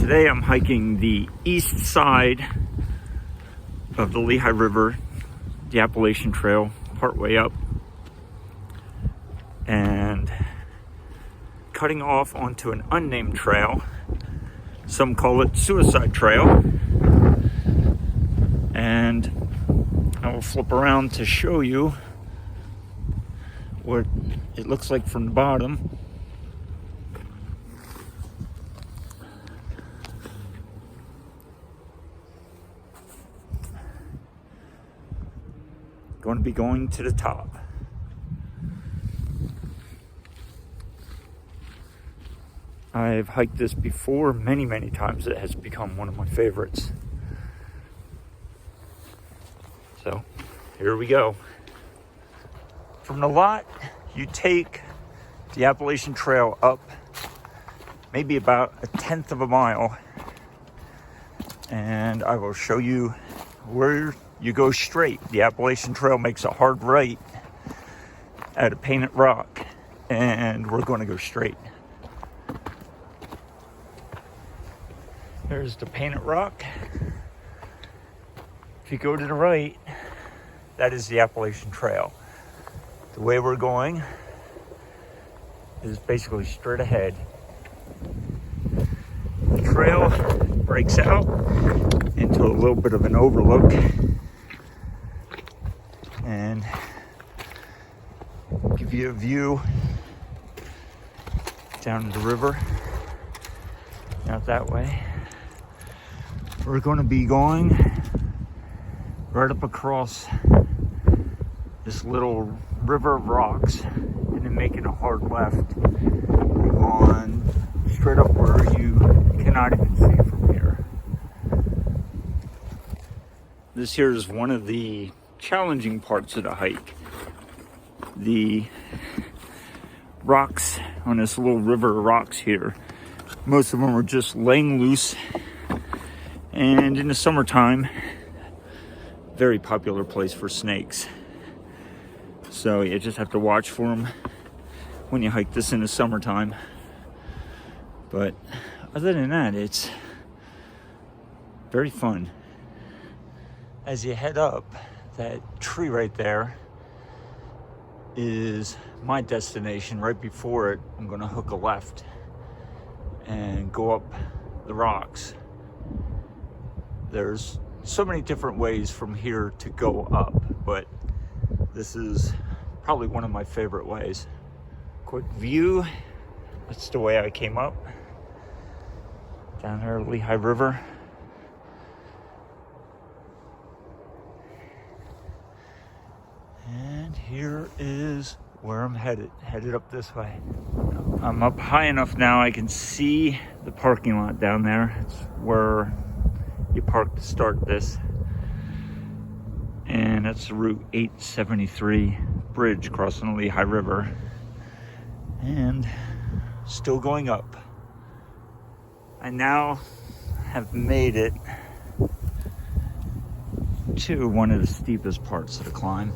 Today I'm hiking the east side of the Lehigh River, the Appalachian Trail, partway up, and cutting off onto an unnamed trail. Some call it Suicide Trail. And I will flip around to show you what it looks like from the bottom. Going to be going to the top. I've hiked this before many times. It has become one of my favorites. So here we go. From the lot, you take the Appalachian Trail up maybe about 1/10 of a mile, and I will show you where you go straight. The Appalachian Trail makes a hard right at a painted rock, and we're going to go straight. There's the painted rock. If you go to the right, that is the Appalachian Trail. The way we're going is basically straight ahead. The trail breaks out into a little bit of an overlook and give you a view down the river, out that way. We're going to be going right up across this little river of rocks and then making a hard left on straight up where you cannot even see from here. This here is one of the challenging parts of the hike. The rocks on this little river of rocks here, most of them are just laying loose, and in the summertime, very popular place for snakes. So you just have to watch for them when you hike this in the summertime. But other than that, it's very fun. As you head up, that tree right there is my destination. Right before it, I'm gonna hook a left and go up the rocks. There's so many different ways from here to go up, but this is probably one of my favorite ways. Quick view, that's the way I came up. Down here, Lehigh River. And here is where I'm headed up this way. I'm up high enough now I can see the parking lot down there. It's where you park to start this. And that's Route 873 bridge crossing the Lehigh River. And still going up. I now have made it to one of the steepest parts of the climb.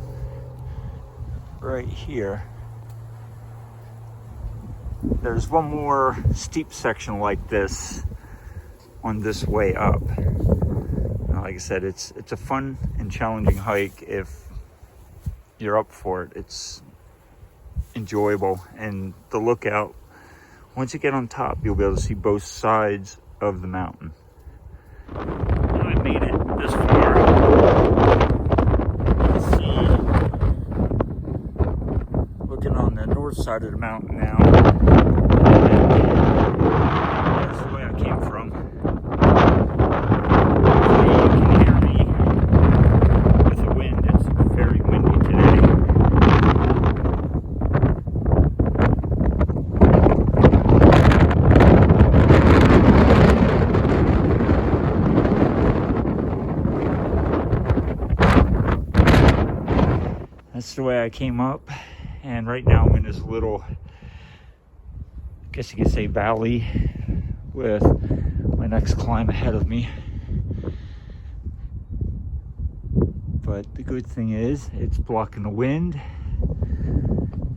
Right here. There's one more steep section like this on this way up. Like I said, it's a fun and challenging hike if you're up for it. It's enjoyable, and the lookout, once you get on top, you'll be able to see both sides of the mountain. I made it this far. Looking on the north side of the mountain now. That's the way I came from. You can hear me with the wind. It's very windy today. That's the way I came up. And right now I'm in this little, I guess you could say, valley with my next climb ahead of me. But the good thing is it's blocking the wind,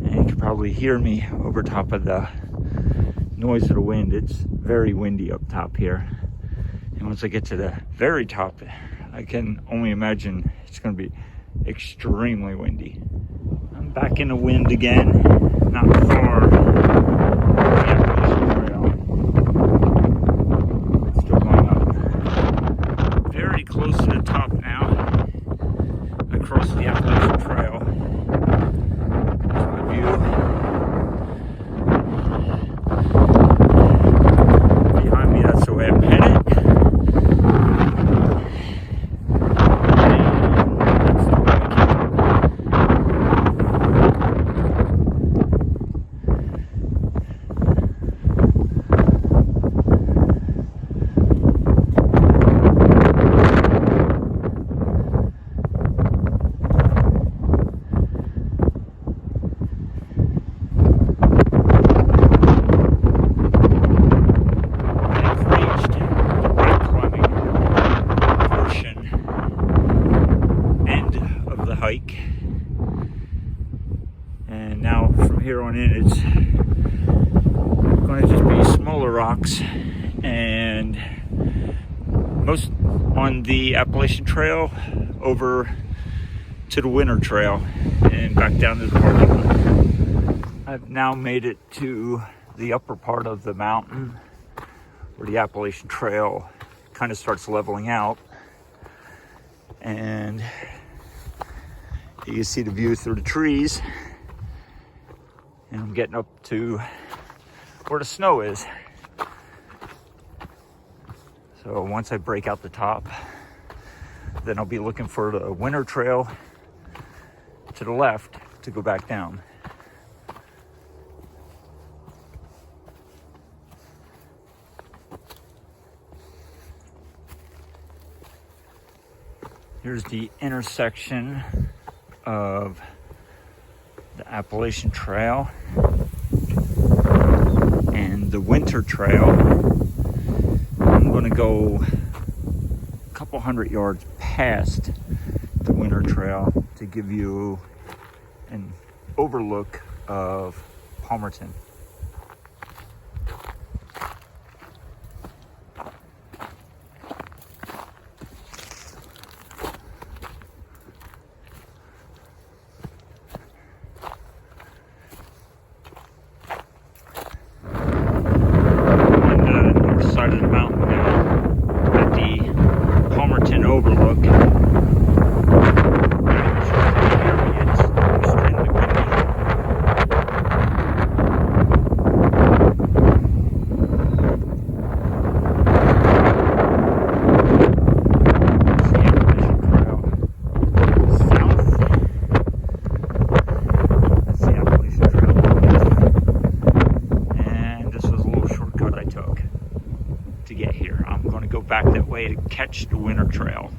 and you can probably hear me over top of the noise of the wind. It's very windy up top here. And once I get to the very top, I can only imagine it's going to be extremely windy. I'm back in the wind again, not far from the Appalachian Trail. It's still going up. Very close to the top now. Across the Appalachian Trail. There's my view. Behind me, that's the way I'm headed. Hike, and now from here on in it's going to just be smaller rocks, and most on the Appalachian Trail over to the Winter Trail and back down to the parking lot. I've now made it to the upper part of the mountain where the Appalachian Trail kind of starts leveling out, and you can see the view through the trees, and I'm getting up to where the snow is. So once I break out the top, then I'll be looking for the Winter Trail to the left to go back down. Here's the intersection of the Appalachian Trail and the Winter Trail. I'm going to go a couple hundred yards past the Winter Trail to give you an overlook of Palmerton. Side of the mountain now at the Palmerton overlook. It's extremely windy. It's the Appalachian Trail. South. That's the Appalachian Trail. And this was a little shortcut I took to get here. I'm going to go back that way to catch the Winter Trail.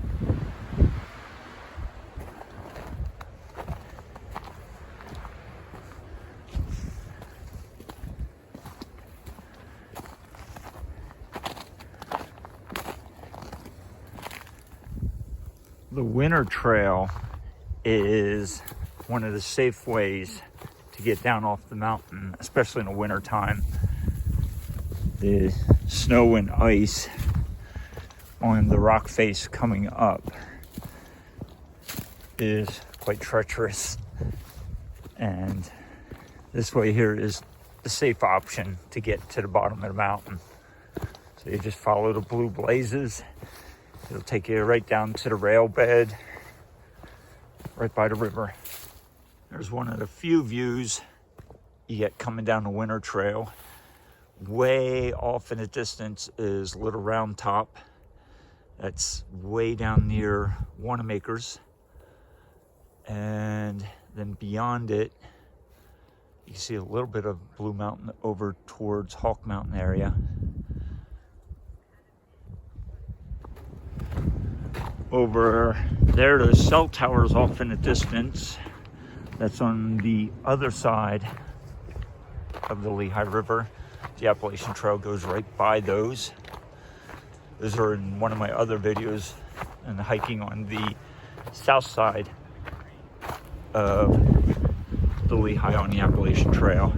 The Winter Trail is one of the safe ways to get down off the mountain, especially in the winter time. The snow and ice on the rock face coming up is quite treacherous, and this way here is the safe option to get to the bottom of the mountain. So you just follow the blue blazes. It'll take you right down to the rail bed right by the river. There's one of the few views you get coming down the Winter Trail. Way off in the distance is Little Round Top. That's way down near Wanamaker's. And then beyond it, you can see a little bit of Blue Mountain over towards Hawk Mountain area. Over there, the cell towers off in the distance. That's on the other side of the Lehigh River. The Appalachian Trail goes right by those. Those are in one of my other videos, and hiking on the south side of the Lehigh on the Appalachian Trail.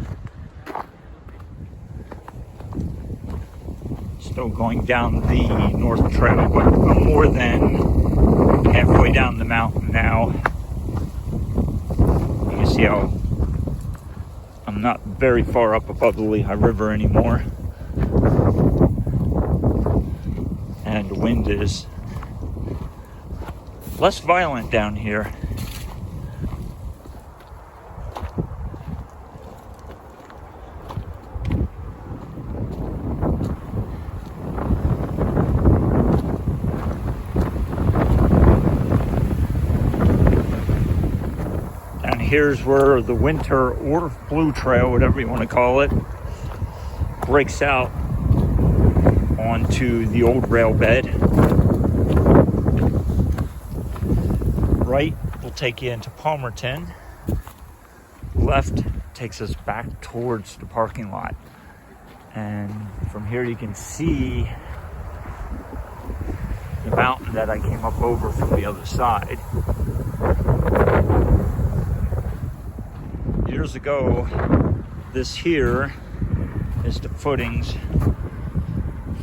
Just Still going down the North Trail, but I'm more than halfway down the mountain now. You can see how I'm not very far up above the Lehigh River anymore. And the wind is less violent down here. And here's where the winter or blue trail, whatever you want to call it, breaks out onto the old rail bed. Right will take you into Palmerton. Left takes us back towards the parking lot. And from here you can see the mountain that I came up over from the other side. Years ago, this here is the footings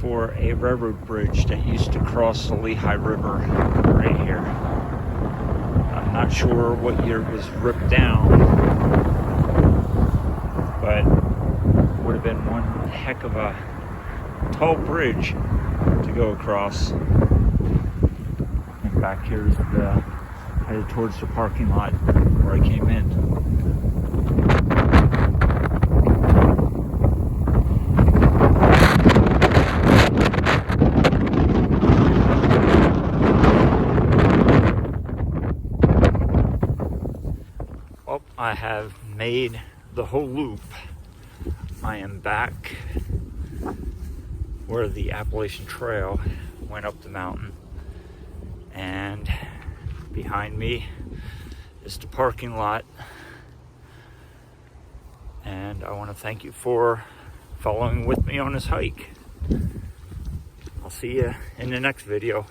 for a railroad bridge that used to cross the Lehigh River right here. I'm not sure what year it was ripped down, but it would have been one heck of a tall bridge to go across. And back here's headed towards the parking lot where I came in. I have made the whole loop. I am back where the Appalachian Trail went up the mountain, and behind me is the parking lot. And I want to thank you for following with me on this hike. I'll see you in the next video.